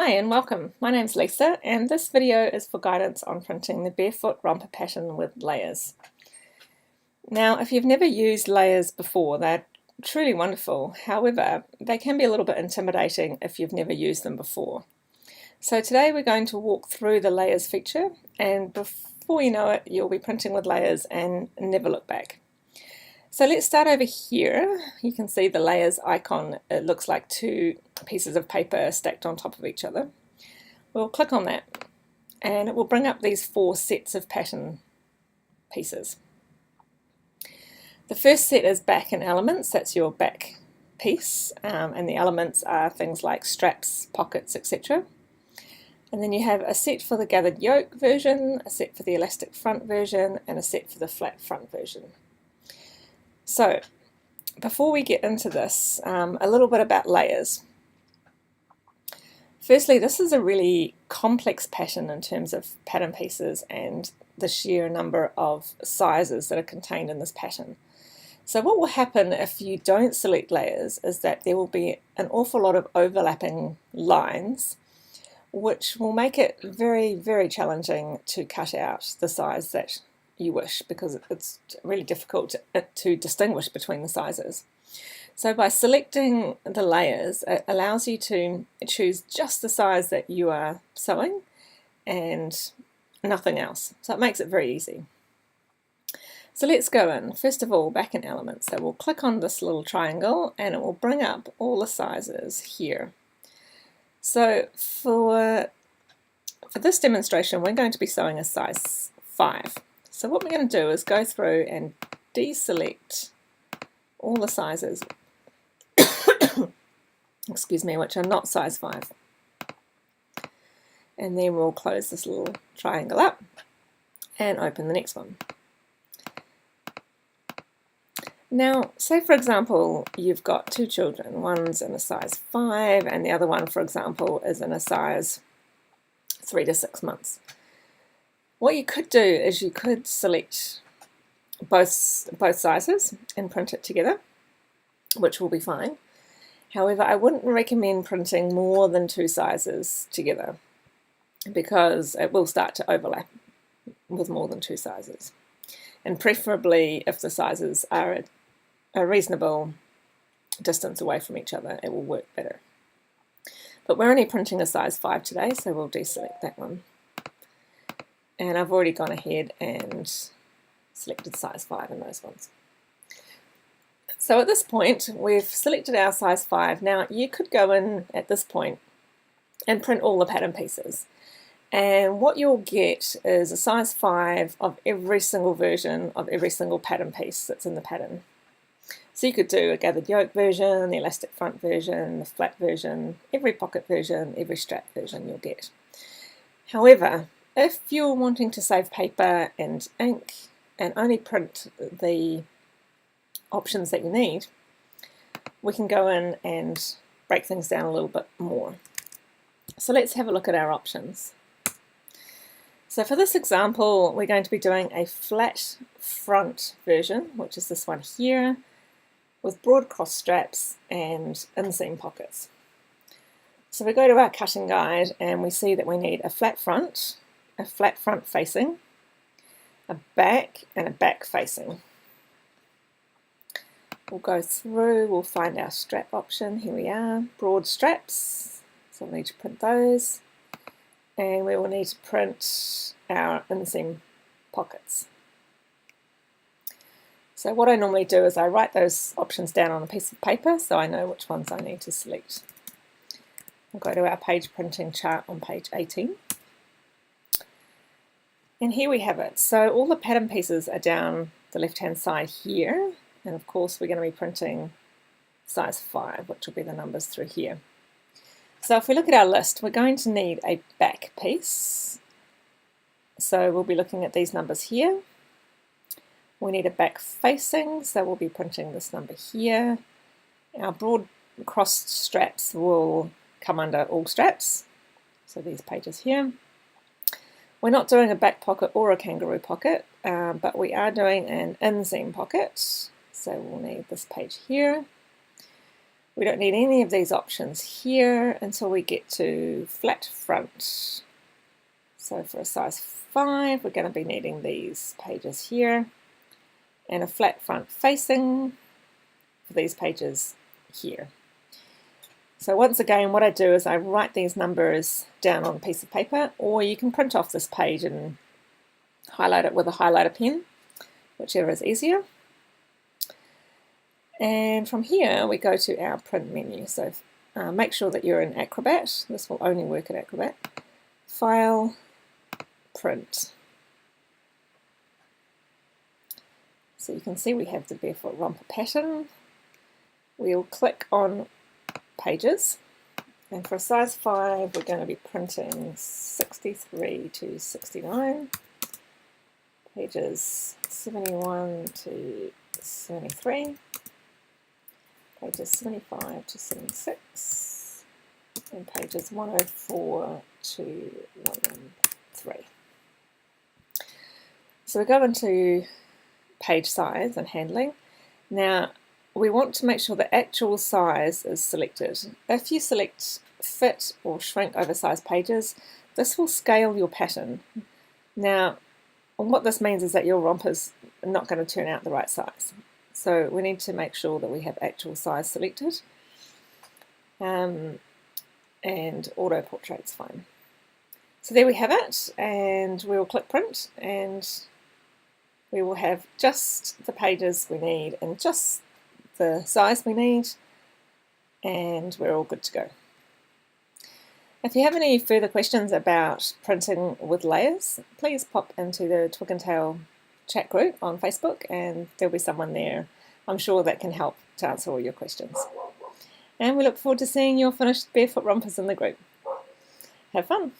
Hi and welcome. My name's Lisa and this video is for guidance on printing the Barefoot Romper pattern with layers. Now if you've never used layers before, they're truly wonderful. However, they can be a little bit intimidating if you've never used them before. So today we're going to walk through the layers feature, and before you know it you'll be printing with layers and never look back. So let's start over here. You can see the layers icon. It looks like two pieces of paper stacked on top of each other. We'll click on that and it will bring up these four sets of pattern pieces. The first set is back and elements. That's your back piece, and the elements are things like straps, pockets, etc. And then you have a set for the gathered yoke version, a set for the elastic front version, and a set for the flat front version. So before we get into this, a little bit about layers. Firstly, this is a really complex pattern in terms of pattern pieces and the sheer number of sizes that are contained in this pattern. So what will happen if you don't select layers is that there will be an awful lot of overlapping lines, which will make it very, very challenging to cut out the size that you wish, because it's really difficult to distinguish between the sizes. So by selecting the layers, it allows you to choose just the size that you are sewing and nothing else. So it makes it very easy. So let's go in. First of all, back in elements. So we'll click on this little triangle and it will bring up all the sizes here. So for this demonstration, we're going to be sewing a size 5. So what we're going to do is go through and deselect all the sizes excuse me, which are not size 5. And then we'll close this little triangle up and open the next one. Now, say for example, you've got two children. One's in a size 5 and the other one, for example, is in a size 3 to 6 months. What you could do is you could select both sizes and print it together, which will be fine. However, I wouldn't recommend printing more than 2 sizes together because it will start to overlap with more than 2 sizes. And preferably if the sizes are a reasonable distance away from each other, it will work better. But we're only printing a size 5 today, so we'll deselect that one. And I've already gone ahead and selected size 5 in those ones. So at this point, we've selected our size 5. Now you could go in at this point and print all the pattern pieces. And what you'll get is a size 5 of every single version of every single pattern piece that's in the pattern. So you could do a gathered yoke version, the elastic front version, the flat version, every pocket version, every strap version you'll get. However, if you're wanting to save paper and ink and only print the options that you need, we can go in and break things down a little bit more. So let's have a look at our options. So for this example, we're going to be doing a flat front version, which is this one here, with broad cross straps and inseam pockets. So we go to our cutting guide and we see that we need a flat front facing, a back, and a back facing. We'll go through, we'll find our strap option. Here we are, broad straps, so we'll need to print those, and we will need to print our inseam pockets. So what I normally do is I write those options down on a piece of paper so I know which ones I need to select. We'll go to our page printing chart on page 18. And here we have it. So all the pattern pieces are down the left hand side here, and of course we're going to be printing size 5, which will be the numbers through here. So if we look at our list, we're going to need a back piece. So we'll be looking at these numbers here. We need a back facing, so we'll be printing this number here. Our broad crossed straps will come under all straps, so these pages here. We're not doing a back pocket or a kangaroo pocket, but we are doing an inseam pocket, so we'll need this page here. We don't need any of these options here until we get to flat front. So for a size 5, we're going to be needing these pages here, and a flat front facing for these pages here. So once again, what I do is I write these numbers down on a piece of paper, or you can print off this page and highlight it with a highlighter pen, whichever is easier. And from here we go to our print menu. So make sure that you're in Acrobat. This will only work in Acrobat. File, print. So you can see we have the Barefoot Romper pattern. We'll click on Pages, and for a size 5 we're going to be printing 63 to 69, pages 71 to 73, pages 75 to 76, and pages 104 to 113. So we go into page size and handling. Now we want to make sure the actual size is selected. If you select fit or shrink oversized pages, this will scale your pattern. Now what this means is that your romper's not going to turn out the right size. So we need to make sure that we have actual size selected, and auto portrait's fine. So there we have it, and we will click print, and we will have just the pages we need and just the size we need, and we're all good to go. If you have any further questions about printing with layers, please pop into the Twig and Tail chat group on Facebook, and there'll be someone there, I'm sure, that can help to answer all your questions. And we look forward to seeing your finished Barefoot Rompers in the group. Have fun!